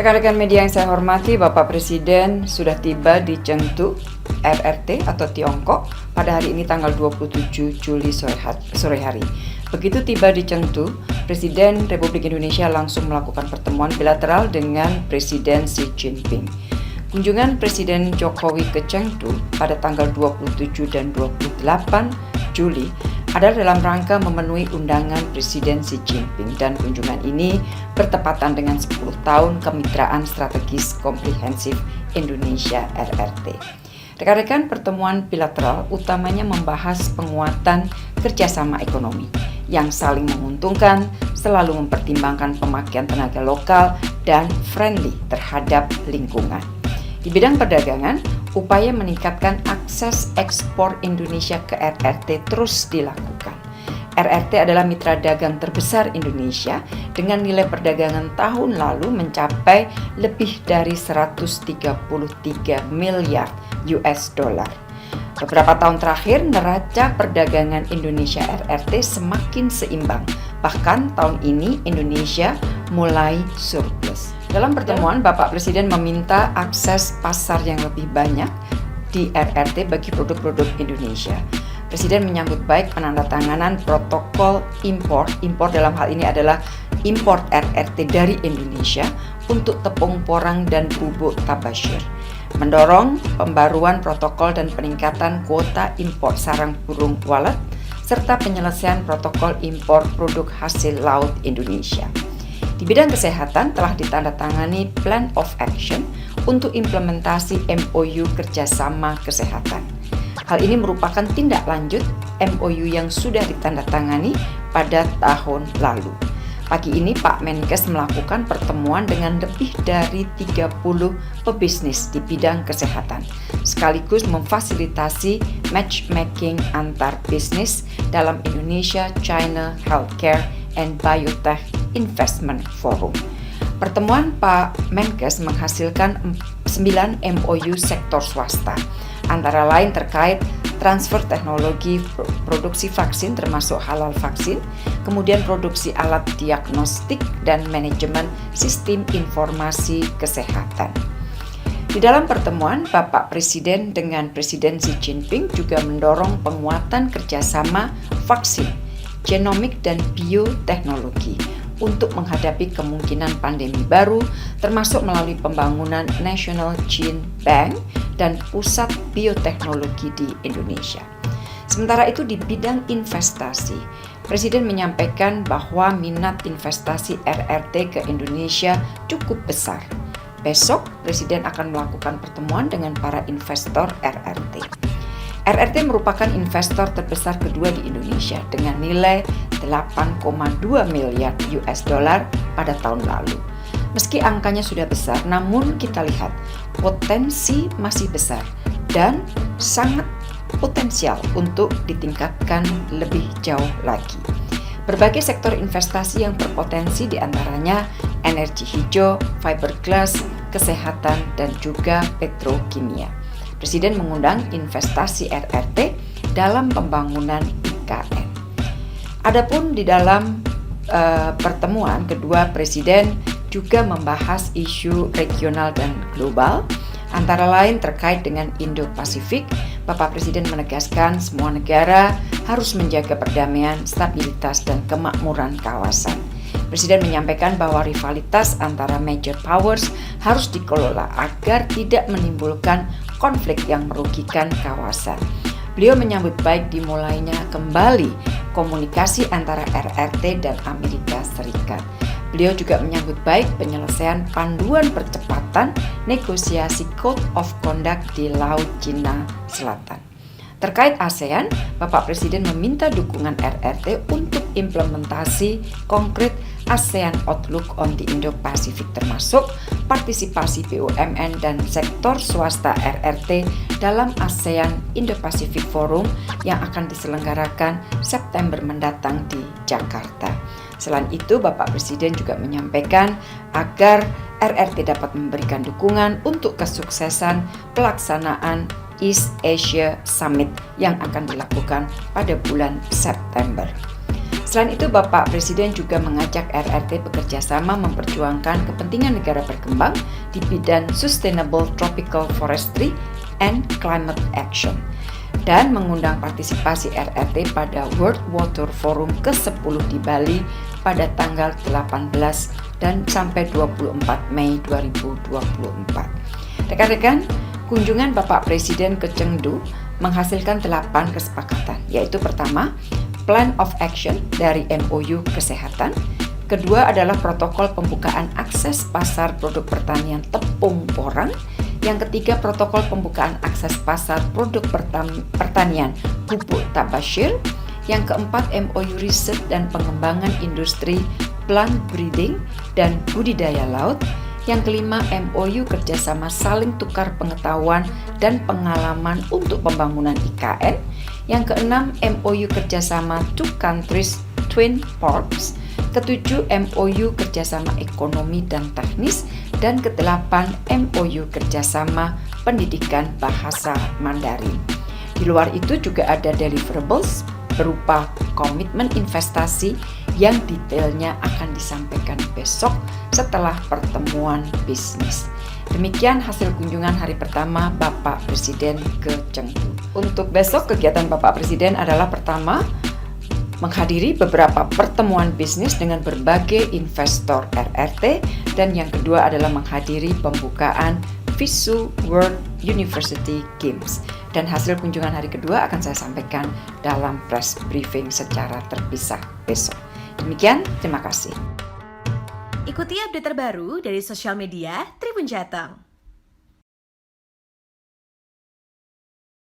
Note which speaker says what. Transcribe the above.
Speaker 1: Rekan-rekan media yang saya hormati, Bapak Presiden sudah tiba di Chengdu, RRT atau Tiongkok pada hari ini tanggal 27 Juli sore hari. Begitu tiba di Chengdu, Presiden Republik Indonesia langsung melakukan pertemuan bilateral dengan Presiden Xi Jinping. Kunjungan Presiden Jokowi ke Chengdu pada tanggal 27 dan 28 Juli adalah dalam rangka memenuhi undangan Presiden Xi Jinping, dan kunjungan ini bertepatan dengan 10 tahun Kemitraan Strategis Komprehensif Indonesia RRT. Rekan-rekan, pertemuan bilateral utamanya membahas penguatan kerjasama ekonomi yang saling menguntungkan, selalu mempertimbangkan pemakaian tenaga lokal dan friendly terhadap lingkungan. Di bidang perdagangan, upaya meningkatkan akses ekspor Indonesia ke RRT terus dilakukan. RRT adalah mitra dagang terbesar Indonesia dengan nilai perdagangan tahun lalu mencapai lebih dari 133 miliar US dollar. Beberapa tahun terakhir, neraca perdagangan Indonesia RRT semakin seimbang. Bahkan tahun ini Indonesia mulai surplus. Dalam pertemuan, Bapak Presiden meminta akses pasar yang lebih banyak di RRT bagi produk-produk Indonesia. Presiden menyambut baik penandatanganan protokol impor dalam hal ini adalah impor RRT dari Indonesia untuk tepung porang dan bubuk tabasyir. Mendorong pembaruan protokol dan peningkatan kuota impor sarang burung walet, serta penyelesaian protokol impor produk hasil laut Indonesia. Di bidang kesehatan telah ditandatangani Plan of Action untuk implementasi MOU kerjasama kesehatan. Hal ini merupakan tindak lanjut MOU yang sudah ditandatangani pada tahun lalu. Pagi ini Pak Menkes melakukan pertemuan dengan lebih dari 30 pebisnis di bidang kesehatan, sekaligus memfasilitasi matchmaking antar bisnis dalam Indonesia China Healthcare and Biotech Investment Forum. Pertemuan Pak Menkes menghasilkan 9 MOU sektor swasta, antara lain terkait transfer teknologi produksi vaksin termasuk halal vaksin, kemudian produksi alat diagnostik dan manajemen sistem informasi kesehatan. Di dalam pertemuan, Bapak Presiden dengan Presiden Xi Jinping juga mendorong penguatan kerjasama vaksin, genomik dan bioteknologi untuk menghadapi kemungkinan pandemi baru, termasuk melalui pembangunan National Gene Bank dan pusat bioteknologi di Indonesia. Sementara itu di bidang investasi, Presiden menyampaikan bahwa minat investasi RRT ke Indonesia cukup besar. Besok, Presiden akan melakukan pertemuan dengan para investor RRT. RRT merupakan investor terbesar kedua di Indonesia dengan nilai 8,2 miliar US dollar pada tahun lalu. Meski angkanya sudah besar, namun kita lihat potensi masih besar dan sangat potensial untuk ditingkatkan lebih jauh lagi. Berbagai sektor investasi yang berpotensi diantaranya energi hijau, fiberglass, kesehatan, dan juga petrokimia. Presiden mengundang investasi RRT dalam pembangunan IKN. Adapun di dalam pertemuan kedua, Presiden juga membahas isu regional dan global, antara lain terkait dengan Indo-Pasifik. Bapak Presiden menegaskan semua negara harus menjaga perdamaian, stabilitas, dan kemakmuran kawasan. Presiden menyampaikan bahwa rivalitas antara major powers harus dikelola agar tidak menimbulkan konflik yang merugikan kawasan. Beliau menyambut baik dimulainya kembali komunikasi antara RRT dan Amerika Serikat. Beliau juga menyambut baik penyelesaian panduan percepatan negosiasi Code of Conduct di Laut Cina Selatan. Terkait ASEAN, Bapak Presiden meminta dukungan RRT untuk implementasi konkret ASEAN Outlook on the Indo-Pacific, termasuk partisipasi BUMN dan sektor swasta RRT dalam ASEAN Indo-Pacific Forum yang akan diselenggarakan September mendatang di Jakarta. Selain itu, Bapak Presiden juga menyampaikan agar RRT dapat memberikan dukungan untuk kesuksesan pelaksanaan East Asia Summit yang akan dilakukan pada bulan September. Selain itu, Bapak Presiden juga mengajak RRT bekerja sama memperjuangkan kepentingan negara berkembang di bidang Sustainable Tropical Forestry and Climate Action dan mengundang partisipasi RRT pada World Water Forum ke-10 di Bali pada tanggal 18 dan sampai 24 Mei 2024. Rekan-rekan, kunjungan Bapak Presiden ke Chengdu menghasilkan 8 kesepakatan, yaitu pertama, Plan of Action dari MOU Kesehatan. Kedua adalah protokol pembukaan akses pasar produk pertanian tepung porang. Yang ketiga, protokol pembukaan akses pasar produk pertanian pupuk tabashir. Yang keempat, MOU riset dan pengembangan industri plant breeding dan budidaya laut. Yang kelima, MOU kerjasama saling tukar pengetahuan dan pengalaman untuk pembangunan IKN. Yang keenam, MOU kerjasama Two Countries Twin Ports. Ketujuh, MOU kerjasama ekonomi dan teknis. Dan kedelapan, MOU kerjasama pendidikan bahasa Mandarin. Di luar itu juga ada deliverables berupa komitmen investasi yang detailnya akan disampaikan besok setelah pertemuan bisnis. Demikian hasil kunjungan hari pertama Bapak Presiden ke Chengdu. Untuk besok, kegiatan Bapak Presiden adalah pertama, menghadiri beberapa pertemuan bisnis dengan berbagai investor RRT, dan yang kedua adalah menghadiri pembukaan FISU World University Games. Dan hasil kunjungan hari kedua akan saya sampaikan dalam press briefing secara terpisah besok. Demikian, terima kasih.
Speaker 2: Ikuti update terbaru dari sosial media Tribun Jateng.